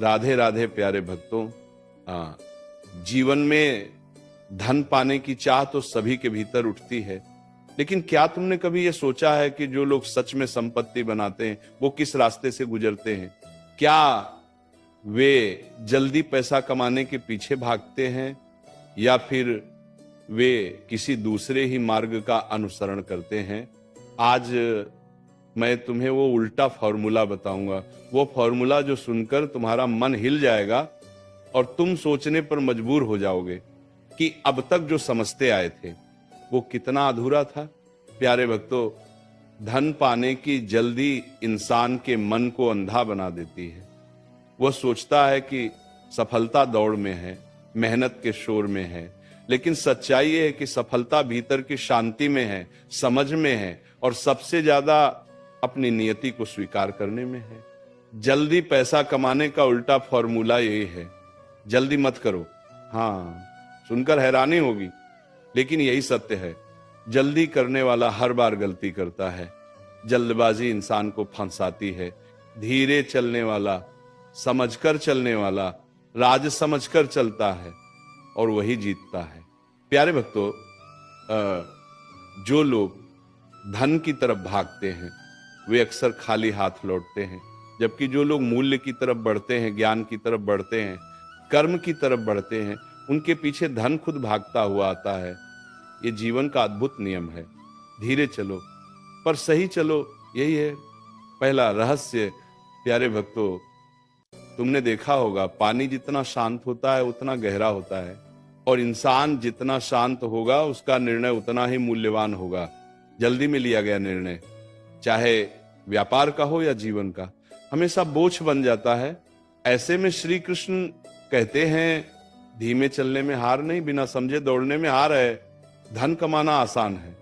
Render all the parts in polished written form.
राधे राधे प्यारे भक्तों। हाँ, जीवन में धन पाने की चाह तो सभी के भीतर उठती है, लेकिन क्या तुमने कभी ये सोचा है कि जो लोग सच में संपत्ति बनाते हैं वो किस रास्ते से गुजरते हैं? क्या वे जल्दी पैसा कमाने के पीछे भागते हैं या फिर वे किसी दूसरे ही मार्ग का अनुसरण करते हैं? आज मैं तुम्हें वो उल्टा फॉर्मूला बताऊंगा, वो फॉर्मूला जो सुनकर तुम्हारा मन हिल जाएगा और तुम सोचने पर मजबूर हो जाओगे कि अब तक जो समझते आए थे वो कितना अधूरा था। प्यारे भक्तों, धन पाने की जल्दी इंसान के मन को अंधा बना देती है। वह सोचता है कि सफलता दौड़ में है, मेहनत के शोर में है, लेकिन सच्चाई ये है कि सफलता भीतर की शांति में है, समझ में है और सबसे ज्यादा अपनी नियति को स्वीकार करने में है। जल्दी पैसा कमाने का उल्टा फॉर्मूला यही है, जल्दी मत करो। हाँ, सुनकर हैरानी होगी, लेकिन यही सत्य है। जल्दी करने वाला हर बार गलती करता है। जल्दबाजी इंसान को फंसाती है। धीरे चलने वाला, समझकर चलने वाला, राज समझकर चलता है और वही जीतता है। प्यारे भक्तों, जो लोग धन की तरफ भागते हैं वे अक्सर खाली हाथ लौटते हैं, जबकि जो लोग मूल्य की तरफ बढ़ते हैं, ज्ञान की तरफ बढ़ते हैं, कर्म की तरफ बढ़ते हैं, उनके पीछे धन खुद भागता हुआ आता है। ये जीवन का अद्भुत नियम है। धीरे चलो पर सही चलो, यही है पहला रहस्य। प्यारे भक्तों, तुमने देखा होगा पानी जितना शांत होता है उतना गहरा होता है, और इंसान जितना शांत होगा उसका निर्णय उतना ही मूल्यवान होगा। जल्दी में लिया गया निर्णय, चाहे व्यापार का हो या जीवन का, हमेशा बोझ बन जाता है। ऐसे में श्री कृष्ण कहते हैं, धीमे चलने में हार नहीं, बिना समझे दौड़ने में हार है। धन कमाना आसान है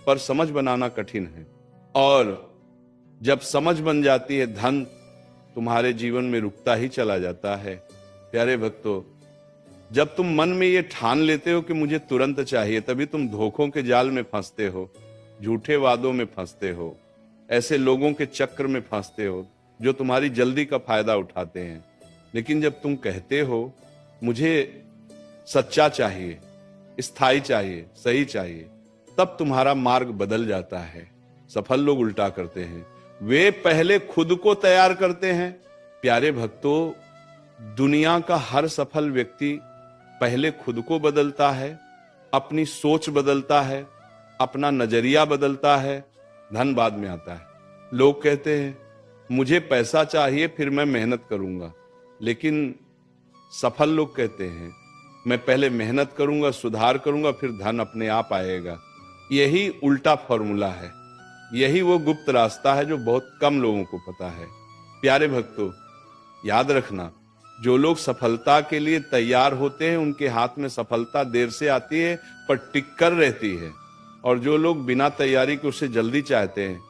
पर समझ बनाना कठिन है, और जब समझ बन जाती है धन तुम्हारे जीवन में रुकता ही चला जाता है। प्यारे भक्तों, जब तुम मन में ये ठान लेते हो कि मुझे तुरंत चाहिए, तभी तुम धोखों के जाल में फंसते हो, झूठे वादों में फंसते हो, ऐसे लोगों के चक्र में फंसते हो जो तुम्हारी जल्दी का फायदा उठाते हैं। लेकिन जब तुम कहते हो मुझे सच्चा चाहिए, स्थायी चाहिए, सही चाहिए, तब तुम्हारा मार्ग बदल जाता है। सफल लोग उल्टा करते हैं, वे पहले खुद को तैयार करते हैं। प्यारे भक्तों, दुनिया का हर सफल व्यक्ति पहले खुद को बदलता है, अपनी सोच बदलता है, अपना नजरिया बदलता है, धन बाद में आता है। लोग कहते हैं मुझे पैसा चाहिए फिर मैं मेहनत करूंगा, लेकिन सफल लोग कहते हैं मैं पहले मेहनत करूंगा, सुधार करूंगा, फिर धन अपने आप आएगा। यही उल्टा फॉर्मूला है, यही वो गुप्त रास्ता है जो बहुत कम लोगों को पता है। प्यारे भक्तों, याद रखना, जो लोग सफलता के लिए तैयार होते हैं उनके हाथ में सफलता देर से आती है पर टिक कर रहती है, और जो लोग बिना तैयारी के उसे जल्दी चाहते हैं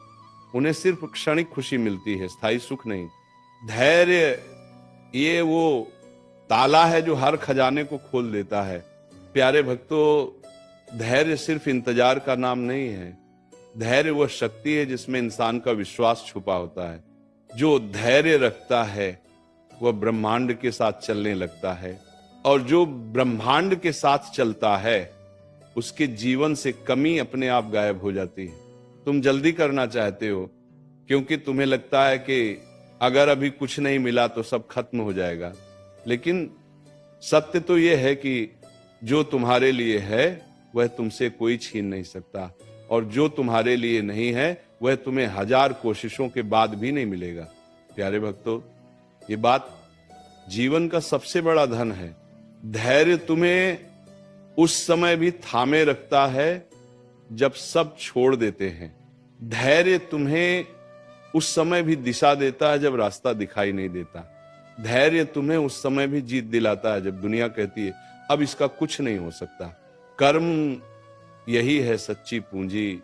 उन्हें सिर्फ क्षणिक खुशी मिलती है, स्थायी सुख नहीं। धैर्य ये वो ताला है जो हर खजाने को खोल देता है। प्यारे भक्तों, धैर्य सिर्फ इंतजार का नाम नहीं है। धैर्य वह शक्ति है जिसमें इंसान का विश्वास छुपा होता है। जो धैर्य रखता है वह ब्रह्मांड के साथ चलने लगता है, और जो ब्रह्मांड के साथ चलता है उसके जीवन से कमी अपने आप गायब हो जाती है। तुम जल्दी करना चाहते हो क्योंकि तुम्हें लगता है कि अगर अभी कुछ नहीं मिला तो सब खत्म हो जाएगा, लेकिन सत्य तो यह है कि जो तुम्हारे लिए है वह तुमसे कोई छीन नहीं सकता, और जो तुम्हारे लिए नहीं है वह तुम्हें 1000 कोशिशों के बाद भी नहीं मिलेगा। प्यारे भक्तों, ये बात जीवन का सबसे बड़ा धन है। धैर्य तुम्हें उस समय भी थामे रखता है जब सब छोड़ देते हैं। धैर्य तुम्हें उस समय भी दिशा देता है जब रास्ता दिखाई नहीं देता। धैर्य तुम्हें उस समय भी जीत दिलाता है जब दुनिया कहती है अब इसका कुछ नहीं हो सकता। कर्म यही है सच्ची पूंजी,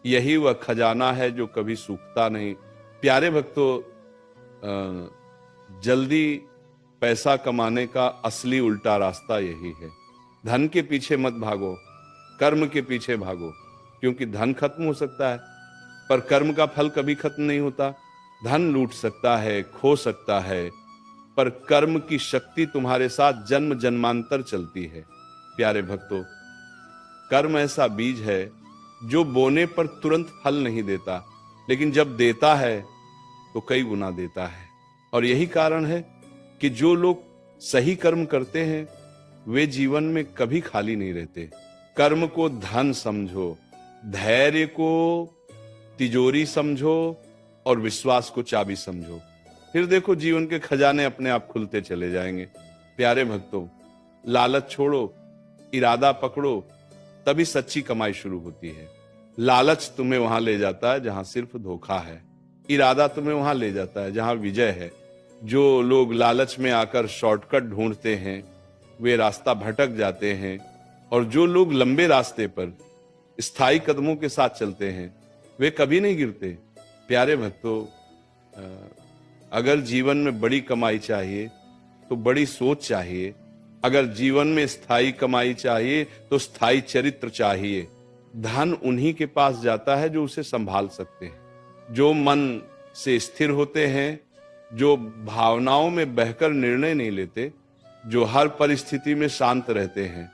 यही वह खजाना है जो कभी सूखता नहीं। प्यारे भक्तों, जल्दी पैसा कमाने का असली उल्टा रास्ता यही है। धन के पीछे मत भागो, कर्म के पीछे भागो, क्योंकि धन खत्म हो सकता है पर कर्म का फल कभी खत्म नहीं होता। धन लूट सकता है, खो सकता है, पर कर्म की शक्ति तुम्हारे साथ जन्म जन्मांतर चलती है। प्यारे भक्तों, कर्म ऐसा बीज है जो बोने पर तुरंत फल नहीं देता, लेकिन जब देता है तो कई गुना देता है। और यही कारण है कि जो लोग सही कर्म करते हैं वे जीवन में कभी खाली नहीं रहते। कर्म को धन समझो, धैर्य को तिजोरी समझो और विश्वास को चाबी समझो। फिर देखो जीवन के खजाने अपने आप खुलते चले जाएंगे। प्यारे भक्तों, लालच छोड़ो, इरादा पकड़ो, तभी सच्ची कमाई शुरू होती है। लालच तुम्हें वहां ले जाता है जहां सिर्फ धोखा है, इरादा तुम्हें वहां ले जाता है जहां विजय है। जो लोग लालच में आकर शॉर्टकट ढूंढते हैं वे रास्ता भटक जाते हैं, और जो लोग लंबे रास्ते पर स्थायी कदमों के साथ चलते हैं वे कभी नहीं गिरते। प्यारे भक्तों, अगर जीवन में बड़ी कमाई चाहिए तो बड़ी सोच चाहिए। अगर जीवन में स्थायी कमाई चाहिए तो स्थायी चरित्र चाहिए। धन उन्हीं के पास जाता है जो उसे संभाल सकते हैं, जो मन से स्थिर होते हैं, जो भावनाओं में बहकर निर्णय नहीं लेते, जो हर परिस्थिति में शांत रहते हैं।